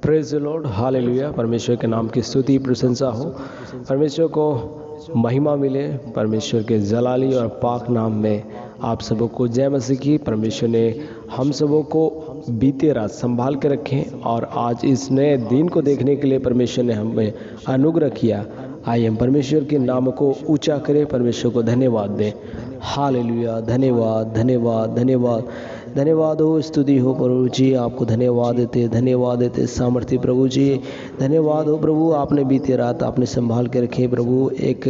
Praise the Lord, hallelujah. परमेश्वर के नाम की स्तुति प्रशंसा हो। परमेश्वर को महिमा मिले। परमेश्वर के जलाली और पाक नाम में आप सबों को जय मसीह की। परमेश्वर ने हम सबों को बीते रात संभाल के रखें और आज इस नए दिन को देखने के लिए परमेश्वर ने हमें अनुग्रह किया। आइए हम परमेश्वर के नाम को ऊंचा करें, परमेश्वर को धन्यवाद दें। हालेलुया। धन्यवाद धन्यवाद धन्यवाद धन्यवाद हो, स्तुति हो प्रभु जी। आपको धन्यवाद देते सामर्थ्य प्रभु जी। धन्यवाद हो प्रभु, आपने बीते रात आपने संभाल के रखे प्रभु। एक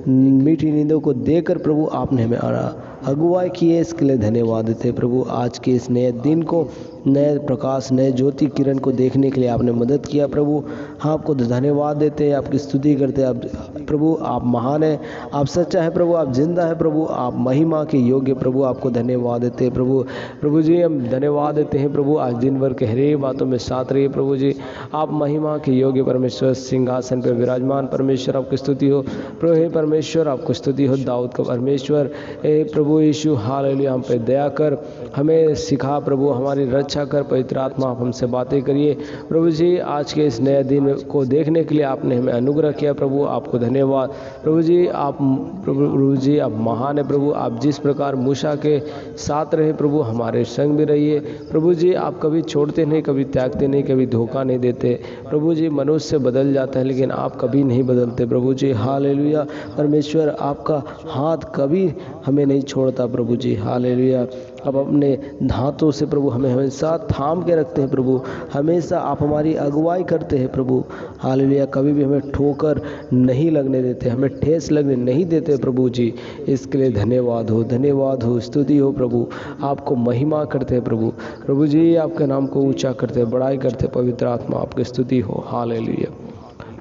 मीठी नींदों को देकर प्रभु आपने हमें अगुवाई की है, इसके लिए धन्यवाद देते प्रभु। आज के इस नए दिन को, नए प्रकाश, नए ज्योति किरण को देखने के लिए आपने मदद किया प्रभु। हाँ, आपको धन्यवाद देते हैं, आपकी स्तुति करते हैं। आप प्रभु, आप महान है, आप सच्चा है प्रभु, आप जिंदा है प्रभु, आप महिमा के योग्य प्रभु। आपको धन्यवाद देते हैं प्रभु। प्रभु जी, हम धन्यवाद देते हैं प्रभु। आज दिन भर के हरे बातों में साथ रहिए प्रभु जी। आप महिमा के योग्य परमेश्वर, सिंहासन पर विराजमान परमेश्वर, आपकी स्तुति हो प्रभु। हे परमेश्वर, आपको स्तुति हो। दाऊद का परमेश्वर हे प्रभु यीशु, हालेलुया। हम पे दया कर, हमें सिखा प्रभु, हमारी रक्षा कर। पवित्र आत्मा, आप हमसे बातें करिए प्रभु जी। आज के इस नए दिन को देखने के लिए आपने हमें अनुग्रह किया प्रभु। आपको धन्यवाद प्रभु जी। आप प्रभु जी, आप महान है प्रभु। आप जिस प्रकार मूसा के साथ रहे प्रभु, हमारे संग भी रहिए प्रभु जी। आप कभी छोड़ते नहीं, कभी त्यागते नहीं, कभी धोखा नहीं देते प्रभु जी। मनुष्य बदल जाता है लेकिन आप कभी नहीं बदलते प्रभु जी। हालेलुया। परमेश्वर, आपका हाथ कभी हमें नहीं छोड़ता प्रभु जी। हालेलुया। आप अपने हाथों से प्रभु हमें हमेशा थाम के रखते हैं प्रभु। हमेशा आप हमारी अगुवाई करते हैं प्रभु। हालेलुया। कभी भी हमें ठोकर नहीं लगने देते, हमें ठेस लगने नहीं देते प्रभु जी। इसके लिए धन्यवाद हो, धन्यवाद हो, स्तुति हो प्रभु। आपको महिमा करते हैं प्रभु। प्रभु जी, आपके नाम को ऊंचा करते हैं, बड़ाई करते हैं। पवित्र आत्मा, आपकी स्तुति हो। हालेलुया।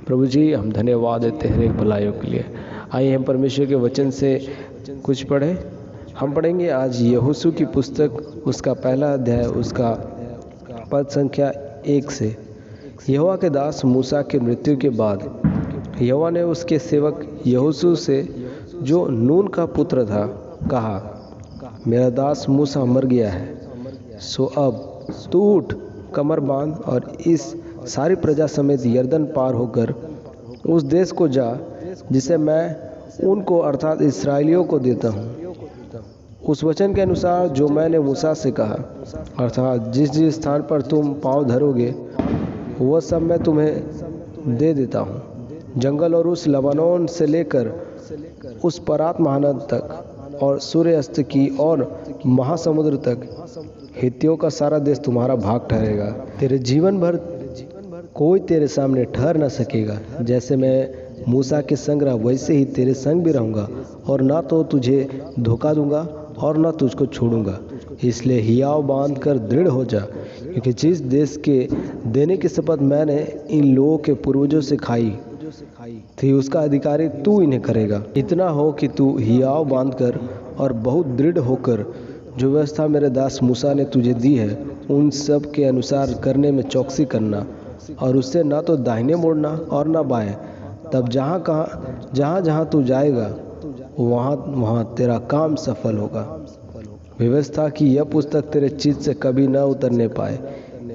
प्रभु जी, हम धन्यवाद देते हैं हर एक भलाइयों के लिए। आइए हम परमेश्वर के वचन से कुछ पढ़ें। हम पढ़ेंगे आज यहोशू की पुस्तक, उसका पहला अध्याय, उसका पद संख्या 1 से। यहोवा के दास मूसा की मृत्यु के बाद यहोवा ने उसके सेवक यहोशू से, जो नून का पुत्र था, कहा, मेरा दास मूसा मर गया है, सो अब तू उठ, कमर बांध और इस सारी प्रजा समेत यरदन पार होकर उस देश को जा जिसे मैं उनको अर्थात इस्राएलियों को देता हूँ। उस वचन के अनुसार जो मैंने मूसा से कहा, अर्थात जिस जिस स्थान पर तुम पाँव धरोगे वह सब मैं तुम्हें दे देता हूँ। जंगल और उस लबानोन से लेकर उस परात महानद तक और सूर्यास्त की और महासमुद्र तक हित्तियों का सारा देश तुम्हारा भाग ठहरेगा। तेरे जीवन भर कोई तेरे सामने ठहर न सकेगा। जैसे मैं मूसा के संग रहा वैसे ही तेरे संग भी रहूँगा, और ना तो तुझे धोखा दूंगा और ना तुझको छोड़ूंगा। इसलिए हियाव बांध कर दृढ़ हो जा, क्योंकि जिस देश के देने की शपथ मैंने इन लोगों के पूर्वजों से खाई थी उसका अधिकारी तू इन्हें करेगा। इतना हो कि तू हियाव बांध कर और बहुत दृढ़ होकर जो व्यवस्था मेरे दास मूसा ने तुझे दी है उन सब के अनुसार करने में चौकसी करना, और उससे ना तो दाहिने मुड़ना और ना बाएं। तब जहाँ जहाँ तू जाएगा वहाँ वहाँ तेरा काम सफल होगा। व्यवस्था की यह पुस्तक तेरे चित्त से कभी न उतरने पाए,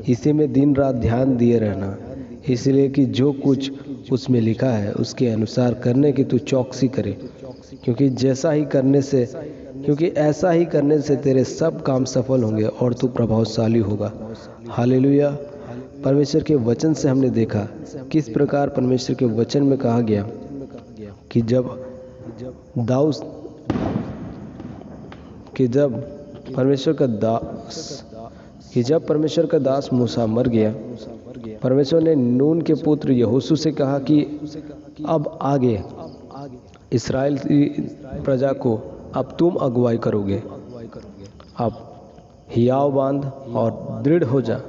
इसी में दिन रात ध्यान दिए रहना, इसलिए कि जो कुछ उसमें लिखा है उसके अनुसार करने की तू चौकसी करे, क्योंकि ऐसा ही करने से तेरे सब काम सफल होंगे और तू प्रभावशाली होगा। हालेलुया। परमेश्वर के वचन से हमने देखा किस प्रकार परमेश्वर के वचन में कहा गया कि जब परमेश्वर का दास मूसा मर गया, परमेश्वर ने नून के पुत्र यहोशू से कहा कि अब आगे इस्राएल की प्रजा को अब तुम अगुवाई करोगे। अब हियाव बांध और दृढ़ हो जा,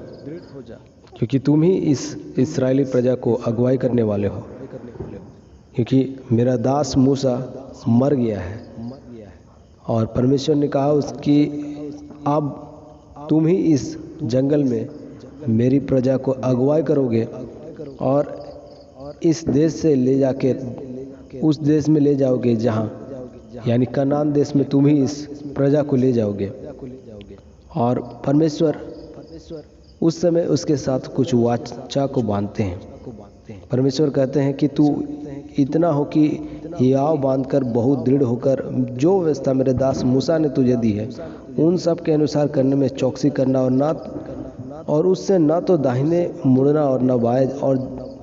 क्योंकि तुम ही इस इस्राएली प्रजा को अगुवाई करने वाले हो, क्योंकि मेरा दास मूसा मर गया है। और परमेश्वर ने कहा उसकी, अब तुम ही इस जंगल में मेरी प्रजा को अगुवाई करोगे और इस देश से ले जाके उस देश में ले जाओगे जहाँ, यानी कनान देश में तुम ही इस प्रजा को ले जाओगे। और परमेश्वर उस समय उसके साथ कुछ वाचा को बांधते हैं। परमेश्वर कहते हैं कि तू इतना हो कि हियाव बांधकर बहुत दृढ़ होकर जो व्यवस्था मेरे दास मूसा ने तुझे दी है उन सब के अनुसार करने में चौकसी करना और उससे न तो दाहिने मुड़ना और न बाएं, और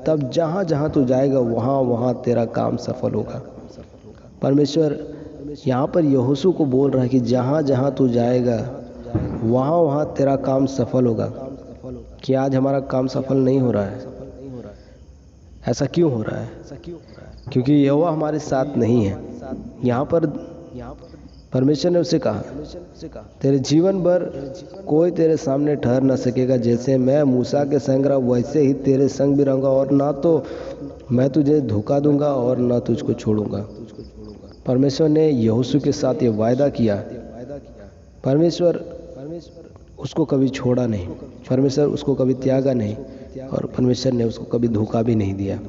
तब जहाँ जहाँ तू जाएगा वहाँ वहाँ तेरा काम सफल होगा। परमेश्वर यहाँ पर यहोशू को बोल रहा है कि जहाँ जहाँ तू जाएगा वहाँ वहाँ तेरा काम सफल होगा। कि आज हमारा काम सफल नहीं हो रहा है? ऐसा क्यों हो रहा है? क्योंकि यहोवा हमारे साथ नहीं है। यहाँ पर परमेश्वर ने उसे कहा, तेरे जीवन भर कोई तेरे सामने ठहर न सकेगा। जैसे मैं मूसा के संग रहा वैसे ही तेरे संग भी रहूँगा, और ना तो मैं तुझे धोखा दूंगा और ना तुझको छोड़ूंगा। परमेश्वर ने यहोशू के साथ ये वायदा किया। परमेश्वर उसको कभी छोड़ा नहीं, परमेश्वर उसको कभी त्यागा नहीं, और परमेश्वर ने उसको कभी धोखा भी नहीं दिया।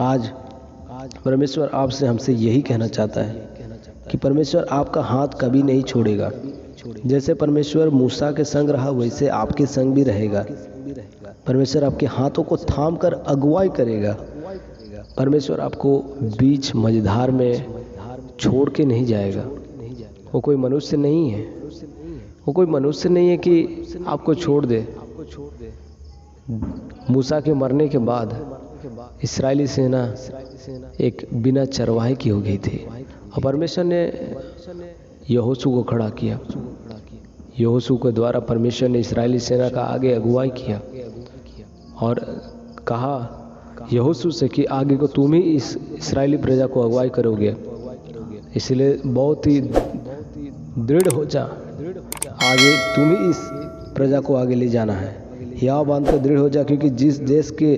आज परमेश्वर आपसे हमसे यही कहना चाहता है कि परमेश्वर आपका हाथ कभी नहीं छोड़ेगा। जैसे परमेश्वर मूसा के संग रहा वैसे आपके संग भी रहेगा। परमेश्वर आपके हाथों को थाम कर अगुवाई करेगा। परमेश्वर आपको बीच मझधार में छोड़ के नहीं जाएगा। वो कोई मनुष्य नहीं है, वो कोई मनुष्य नहीं है कि आपको छोड़ दे। मूसा के मरने के बाद इस्राएली सेना एक बिना चरवाहे की हो गई थी, और परमेश्वर ने यहोशू को खड़ा किया। यहोशू के द्वारा परमेश्वर ने इस्राएली सेना का आगे अगुवाई किया और कहा यहोशू से कि आगे को तुम ही इस इस्राएली प्रजा को अगुवाई करोगे, इसलिए बहुत ही दृढ़ हो जा, आगे तुम ही इस प्रजा को आगे ले जाना है। हियाव बांध कर दृढ़ हो जा, क्योंकि जिस देश के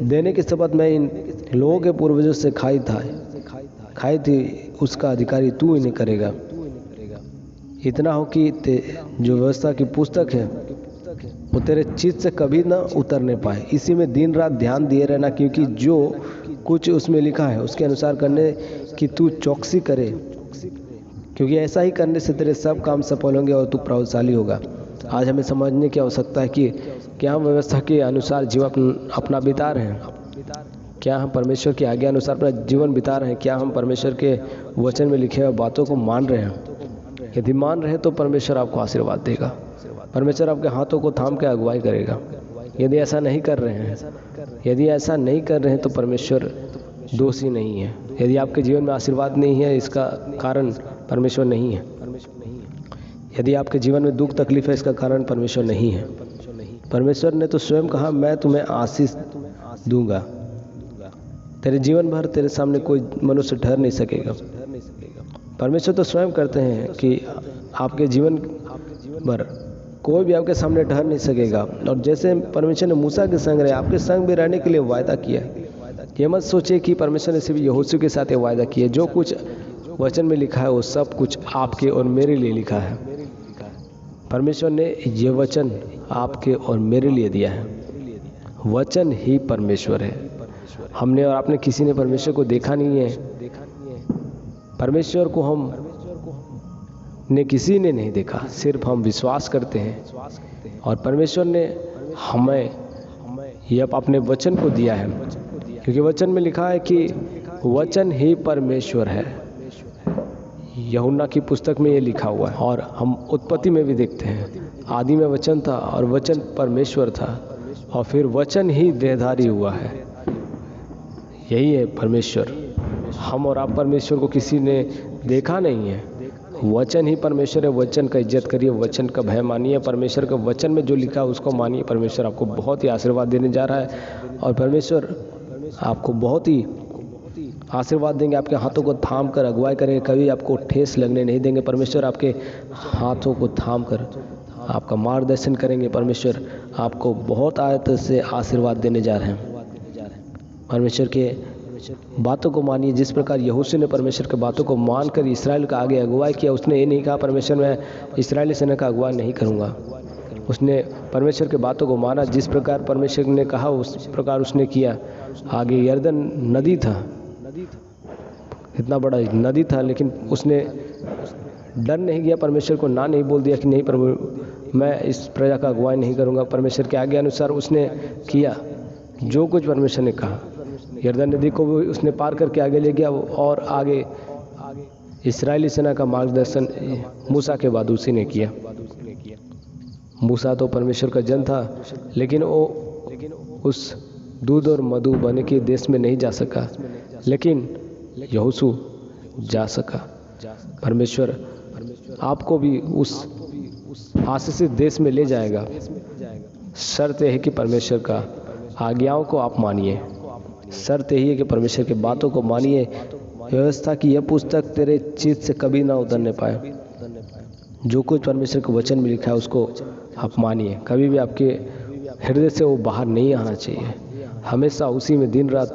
देने की शपथ मैं इन लोगों के पूर्वजों से खाई थी उसका अधिकारी तू इन्हें करेगा। इतना हो कि जो व्यवस्था की पुस्तक है वो तेरे चित्त से कभी ना उतरने पाए। इसी में दिन रात ध्यान दिए रहना, क्योंकि जो कुछ उसमें लिखा है उसके अनुसार करने की तू चौकसी करे, क्योंकि ऐसा ही करने से तेरे सब काम सफल होंगे और तू प्रभावशाली होगा। आज हमें समझने की आवश्यकता है कि क्या हम व्यवस्था के अनुसार जीवन अपना बिता रहे हैं? क्या हम परमेश्वर की आज्ञा अनुसार अपना जीवन बिता रहे हैं? क्या हम परमेश्वर के वचन में लिखे हुए बातों को मान रहे हैं? यदि मान रहे हैं तो परमेश्वर आपको आशीर्वाद देगा, परमेश्वर आपके हाथों को थाम के अगुवाई करेगा। यदि ऐसा नहीं कर रहे हैं तो परमेश्वर दोषी नहीं है। यदि आपके जीवन में आशीर्वाद नहीं है, इसका कारण परमेश्वर नहीं है। यदि आपके जीवन में दुख तकलीफ है, इसका कारण परमेश्वर नहीं है। परमेश्वर ने तो स्वयं कहा मैं तुम्हें आशीष दूंगा। तेरे जीवन भर तेरे सामने कोई मनुष्य ठहर नहीं सकेगा। परमेश्वर तो स्वयं करते हैं कि आपके जीवन भर कोई भी आपके सामने ठहर नहीं सकेगा। और जैसे परमेश्वर ने मूसा के संग रहे, आपके संग भी रहने के लिए वायदा किया। ये मत सोचिए कि परमेश्वर ने सिर्फ यहोशू के साथ ये वायदा किया। जो कुछ वचन में लिखा है वो सब कुछ आपके और मेरे लिए लिखा है। परमेश्वर ने ये वचन आपके और मेरे लिए दिया है। वचन ही परमेश्वर है। हमने और आपने किसी ने परमेश्वर को देखा नहीं है। परमेश्वर को किसी ने नहीं देखा, सिर्फ हम विश्वास करते हैं। और परमेश्वर ने हमें ये अपने वचन को दिया है, क्योंकि वचन में लिखा है कि वचन ही परमेश्वर है। यूहन्ना की पुस्तक में ये लिखा हुआ है, और हम उत्पत्ति में भी देखते हैं आदि में वचन था और वचन परमेश्वर था, और फिर वचन ही देहधारी हुआ है। यही है परमेश्वर। हम और आप परमेश्वर को किसी ने देखा नहीं है। वचन ही परमेश्वर है। वचन का इज्जत करिए, वचन का भय मानिए, परमेश्वर का वचन में जो लिखा है उसको मानिए। परमेश्वर आपको बहुत ही आशीर्वाद देने जा रहा है, और परमेश्वर आपको बहुत ही आशीर्वाद देंगे। आपके हाथों को थाम कर अगुवाई करेंगे, कभी आपको ठेस लगने नहीं देंगे। परमेश्वर आपके हाथों को थाम कर आपका मार्गदर्शन करेंगे। परमेश्वर आपको बहुत आयत से आशीर्वाद देने जा रहे हैं। परमेश्वर के बातों को मानिए। जिस प्रकार यहोशू ने परमेश्वर के बातों को मानकर इस्राएल का आगे अगुवाई किया, उसने ये नहीं कहा परमेश्वर मैं इस्राएली सेना का अगुवाई नहीं करूँगा। उसने परमेश्वर के बातों को माना। जिस प्रकार परमेश्वर ने कहा उस प्रकार उसने किया। आगे यरदन नदी था, इतना बड़ा नदी था, लेकिन उसने डर नहीं गया, परमेश्वर को ना नहीं बोल दिया कि नहीं प्रभु मैं इस प्रजा का अगुवाई नहीं करूँगा। परमेश्वर के आज्ञा अनुसार उसने किया जो कुछ परमेश्वर ने कहा। यरदन नदी को भी उसने पार करके आगे ले गया और आगे इस्राएली सेना का मार्गदर्शन मूसा के बाद उसी ने किया। मूसा तो परमेश्वर का जन था, लेकिन वो उस दूध और मधु बने के देश में नहीं जा सका, लेकिन यहोशू जा सका। परमेश्वर आपको भी उस आशीषित देश में ले जाएगा। शर्त यह है कि परमेश्वर का आज्ञाओं को आप मानिए। शर्त यही है कि परमेश्वर की बातों को मानिए। व्यवस्था की यह पुस्तक तेरे चित्त से कभी ना उतरने पाए। जो कुछ परमेश्वर के वचन में लिखा है उसको आप मानिए। कभी भी आपके हृदय से वो बाहर नहीं आना चाहिए। हमेशा उसी में दिन रात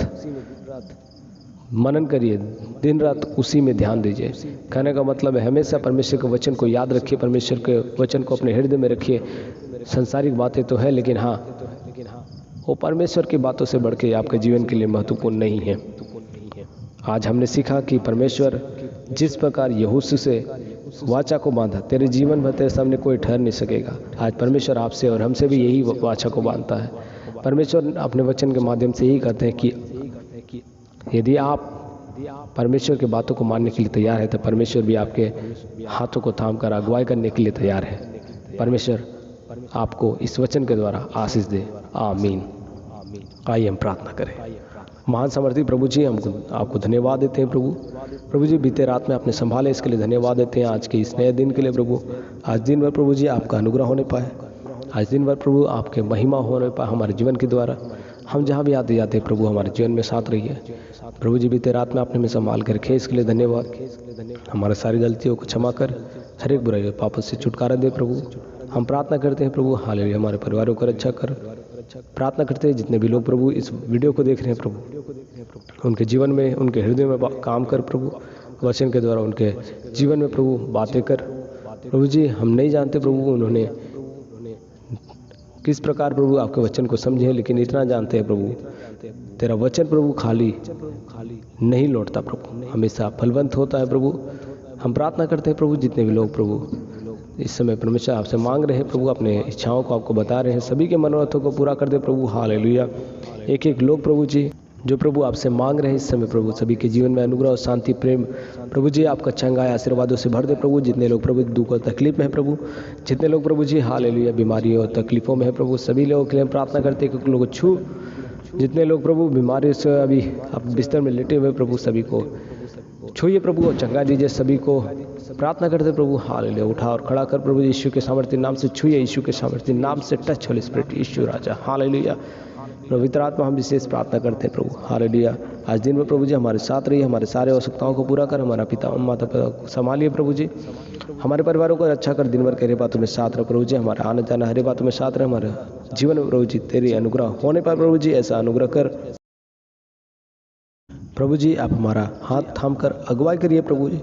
मनन करिए, दिन रात उसी में ध्यान दीजिए। कहने का मतलब है हमेशा परमेश्वर के वचन को याद रखिए, परमेश्वर के वचन को अपने हृदय में रखिए। सांसारिक बातें तो है, लेकिन हाँ, वो परमेश्वर की बातों से बढ़ के आपके जीवन के लिए महत्वपूर्ण नहीं है। आज हमने सीखा कि परमेश्वर जिस प्रकार यहोशू से वाचा को बांधा, तेरे जीवन भर तेरे सामने कोई ठहर नहीं सकेगा। आज परमेश्वर आपसे और हमसे भी यही वाचा को बांधता है। परमेश्वर अपने वचन के माध्यम से यही कहते हैं कि यदि आप परमेश्वर की बातों को मानने के लिए तैयार है तो परमेश्वर भी आपके हाथों को थाम कर अगुवाई करने के लिए तैयार है। परमेश्वर आपको इस वचन के द्वारा आशीष दे। आमीन। आइए हम प्रार्थना करें। महान समर्थी प्रभु जी, हमको आपको धन्यवाद देते हैं प्रभु जी, बीते रात में आपने संभाले इसके लिए धन्यवाद देते हैं। आज के इस नए दिन के लिए प्रभु, आज दिन भर प्रभु जी आपका अनुग्रह होने पाए। आज दिन भर प्रभु आपके महिमा होने पाए हमारे जीवन के द्वारा। हम जहाँ भी आते जाते प्रभु हमारे जीवन में साथ रहिए प्रभु जी। बीते रात में आपने हमें संभाल कर रखे, इसके लिए धन्यवाद। हमारे सारी गलतियों को क्षमा कर हर एक बुराई पापों से छुटकारा दे प्रभु। हम प्रार्थना करते हैं प्रभु, हालेलुया, हमारे परिवारों को रक्षा कर। प्रार्थना करते हैं जितने भी लोग प्रभु इस वीडियो को देख रहे हैं प्रभु, उनके जीवन में, उनके हृदय में काम कर प्रभु। वचन के द्वारा उनके जीवन में प्रभु बातें कर प्रभु जी। हम नहीं जानते प्रभु उन्होंने किस प्रकार प्रभु आपके वचन को समझे, लेकिन इतना जानते हैं प्रभु तेरा वचन प्रभु खाली नहीं लौटता प्रभु, हमेशा फलवंत होता है प्रभु। हम प्रार्थना करते हैं प्रभु जितने भी लोग प्रभु इस समय परमेश्वर आपसे मांग रहे हैं प्रभु, अपने इच्छाओं को आपको बता रहे हैं, सभी के मनोरथों को पूरा कर दे प्रभु। हालेलुया। एक एक लोग प्रभु जी जो प्रभु आपसे मांग रहे हैं इस समय प्रभु, सभी के जीवन में अनुग्रह और शांति प्रेम प्रभु जी आपका चंगाई आशीर्वादों से भर दे प्रभु। जितने लोग प्रभु दुख और तकलीफ में है प्रभु, जितने लोग प्रभु जी हालेलुया बीमारियों और तकलीफों में है प्रभु, सभी लोगों के लिए प्रार्थना करते हैं कि लोगों को छू। जितने लोग प्रभु बीमारी से अभी आप बिस्तर में लेटे हुए प्रभु, सभी को छूइए प्रभु और चंगा दीजिए सभी को। प्रार्थना करते प्रभु हालेलुया। उठा और खड़ा कर प्रभु यीशु के सामर्थ्य नाम से छूइए, यीशु के सामर्थ्य नाम से टच होली स्पिरिट यीशु राजा हालेलुया। पवित्र आत्मा हम विशेष प्रार्थना करते हैं प्रभु हालेलुया। आज दिन में प्रभु जी हमारे साथ रहिए, हमारे सारे आवश्यकताओं को पूरा कर, हमारा पिता माता पिता को संभालिए प्रभु जी। हमारे परिवारों को अच्छा कर, दिन भर के हरे बातों में साथ रहे प्रभु जी। हमारा आना जाना हरे बातों में साथ रहे, हमारे जीवन में प्रभु जी तेरी अनुग्रह होने पर प्रभु जी ऐसा अनुग्रह कर प्रभु जी। आप हमारा हाथ थाम कर अगुवाई करिए प्रभु जी।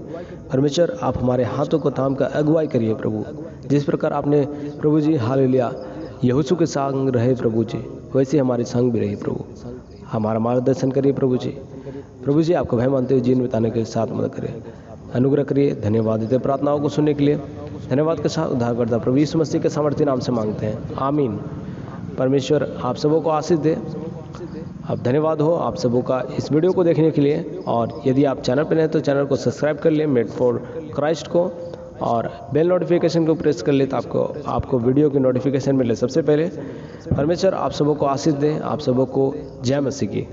परमेश्वर आप हमारे हाथों को थाम कर अगुवाई करिए प्रभु। जिस प्रकार आपने प्रभु जी हालेलुया यहोशू के संग रहे प्रभु जी, वैसे हमारे संग भी रहे प्रभु। हमारा मार्गदर्शन करिए प्रभु जी। प्रभु जी आपको भय मानते हुए जीवन बिताने के साथ मदद करिए, अनुग्रह करिए। धन्यवाद देते प्रार्थनाओं को सुनने के लिए। धन्यवाद के साथ उद्धारकर्ता प्रभु यीशु मसीह के सामर्थ्य नाम से मांगते हैं, आमीन। परमेश्वर आप सबों को आशीष दे। आप धन्यवाद हो आप सबों का इस वीडियो को देखने के लिए। और यदि आप चैनल पर हैं तो चैनल को सब्सक्राइब कर लें, मेड फॉर क्राइस्ट को, और बेल नोटिफिकेशन को प्रेस कर ले तो आपको वीडियो की नोटिफिकेशन मिले सबसे पहले। परमेश्वर आप सबों को आशीष दें। आप सबों को जय मसीह की।